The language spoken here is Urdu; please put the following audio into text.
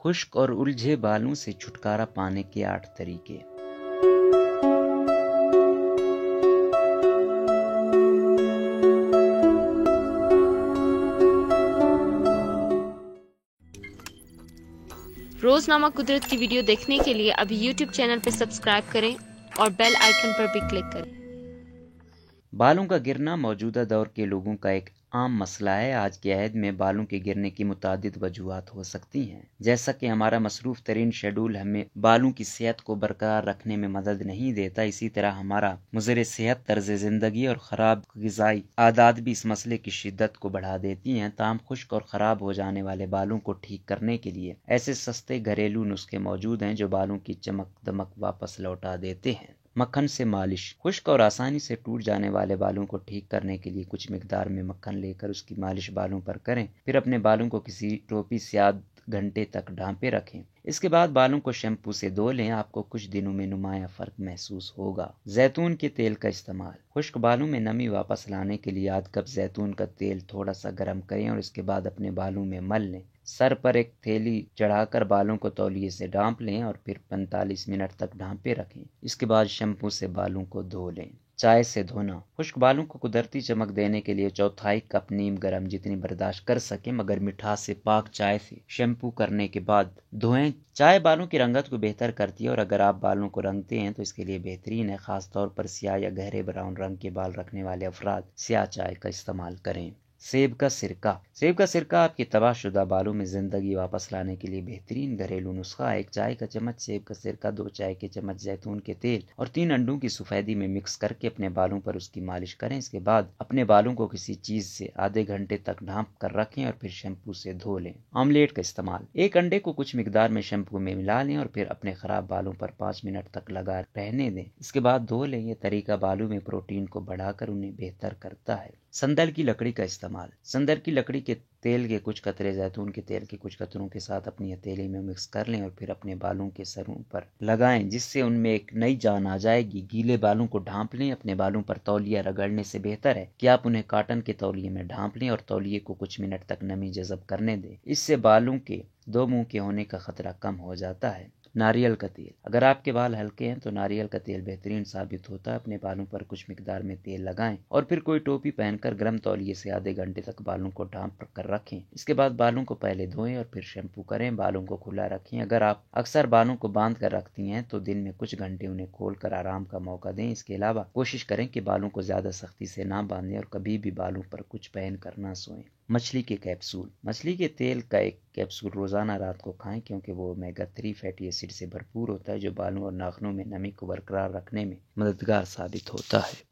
خشک اور الجھے بالوں سے چھٹکارا پانے کے 8 طریقے۔ روزنامہ قدرت کی ویڈیو دیکھنے کے لیے ابھی یوٹیوب چینل پر سبسکرائب کریں اور بیل آئیکن پر بھی کلک کریں۔ بالوں کا گرنا موجودہ دور کے لوگوں کا ایک عام مسئلہ ہے۔ آج کے عہد میں بالوں کے گرنے کی متعدد وجوہات ہو سکتی ہیں، جیسا کہ ہمارا مصروف ترین شیڈول ہمیں بالوں کی صحت کو برقرار رکھنے میں مدد نہیں دیتا، اسی طرح ہمارا مضر صحت طرز زندگی اور خراب غذائی عادات بھی اس مسئلے کی شدت کو بڑھا دیتی ہیں۔ تاہم خشک اور خراب ہو جانے والے بالوں کو ٹھیک کرنے کے لیے ایسے سستے گھریلو نسخے موجود ہیں جو بالوں کی چمک دمک واپس لوٹا دیتے ہیں۔ مکھن سے مالش۔ خشک اور آسانی سے ٹوٹ جانے والے بالوں کو ٹھیک کرنے کے لیے کچھ مقدار میں مکھن لے کر اس کی مالش بالوں پر کریں، پھر اپنے بالوں کو کسی ٹوپی سے آدھ گھنٹے تک ڈھانپے رکھیں۔ اس کے بعد بالوں کو شیمپو سے دھو لیں، آپ کو کچھ دنوں میں نمایاں فرق محسوس ہوگا۔ زیتون کے تیل کا استعمال۔ خشک بالوں میں نمی واپس لانے کے لیے آدھ کپ زیتون کا تیل تھوڑا سا گرم کریں اور اس کے بعد اپنے بالوں میں مل لیں۔ سر پر ایک تھیلی چڑھا کر بالوں کو تولیے سے ڈھانپ لیں اور پھر 45 منٹ تک ڈھانپے رکھیں۔ اس کے بعد شیمپو سے بالوں کو دھو لیں۔ چائے سے دھونا۔ خشک بالوں کو قدرتی چمک دینے کے لیے چوتھائی کپ نیم گرم جتنی برداشت کر سکیں مگر مٹھاس سے پاک چائے سے شیمپو کرنے کے بعد دھوئیں۔ چائے بالوں کی رنگت کو بہتر کرتی ہے اور اگر آپ بالوں کو رنگتے ہیں تو اس کے لیے بہترین ہے، خاص طور پر سیاہ یا گہرے براؤن رنگ کے بال رکھنے والے افراد سیاہ چائے کا استعمال کریں۔ سیب کا سرکہ۔ سیب کا سرکہ آپ کے تباہ شدہ بالوں میں زندگی واپس لانے کے لیے بہترین گھریلو نسخہ ہے۔ 1 چائے کا چمچ سیب کا سرکہ، 2 چائے کے چمچ زیتون کے تیل اور 3 انڈوں کی سفیدی میں مکس کر کے اپنے بالوں پر اس کی مالش کریں۔ اس کے بعد اپنے بالوں کو کسی چیز سے آدھے گھنٹے تک ڈھانپ کر رکھیں اور پھر شیمپو سے دھو لیں۔ آملیٹ کا استعمال۔ 1 انڈے کو کچھ مقدار میں شیمپو میں ملا لیں اور پھر اپنے خراب بالوں پر 5 منٹ تک لگا رہنے دیں، اس کے بعد دھو لیں۔ یہ طریقہ بالوں میں پروٹین کو بڑھا کر انہیں بہتر کرتا ہے۔ سندل کی لکڑی کا استعمال۔ سندل کی لکڑی کے تیل کے کچھ قطرے زیتون کے تیل کے کچھ قطروں کے ساتھ اپنی ہتھیلی میں مکس کر لیں اور پھر اپنے بالوں کے سروں پر لگائیں، جس سے ان میں ایک نئی جان آ جائے گی۔ گیلے بالوں کو ڈھانپ لیں۔ اپنے بالوں پر تولیہ رگڑنے سے بہتر ہے کہ آپ انہیں کاٹن کے تولیے میں ڈھانپ لیں اور تولیے کو کچھ منٹ تک نمی جذب کرنے دیں۔ اس سے بالوں کے 2 منہ کے ہونے کا خطرہ کم ہو جاتا ہے۔ ناریل کا تیل۔ اگر آپ کے بال ہلکے ہیں تو ناریل کا تیل بہترین ثابت ہوتا ہے۔ اپنے بالوں پر کچھ مقدار میں تیل لگائیں اور پھر کوئی ٹوپی پہن کر گرم تولیے سے آدھے گھنٹے تک بالوں کو ڈھانپ کر رکھیں۔ اس کے بعد بالوں کو پہلے دھوئیں اور پھر شیمپو کریں۔ بالوں کو کھلا رکھیں۔ اگر آپ اکثر بالوں کو باندھ کر رکھتی ہیں تو دن میں کچھ گھنٹے انہیں کھول کر آرام کا موقع دیں۔ اس کے علاوہ کوشش کریں کہ بالوں کو زیادہ سختی سے نہ باندھیں اور کبھی بھی بالوں پر کچھ پہن کر نہ سوئیں۔ مچھلی کے کیپسول۔ مچھلی کے تیل کا ایک کیپسول روزانہ رات کو کھائیں کیونکہ وہ اومیگا 3 فیٹی ایسڈ سے بھرپور ہوتا ہے جو بالوں اور ناخنوں میں نمی کو برقرار رکھنے میں مددگار ثابت ہوتا ہے۔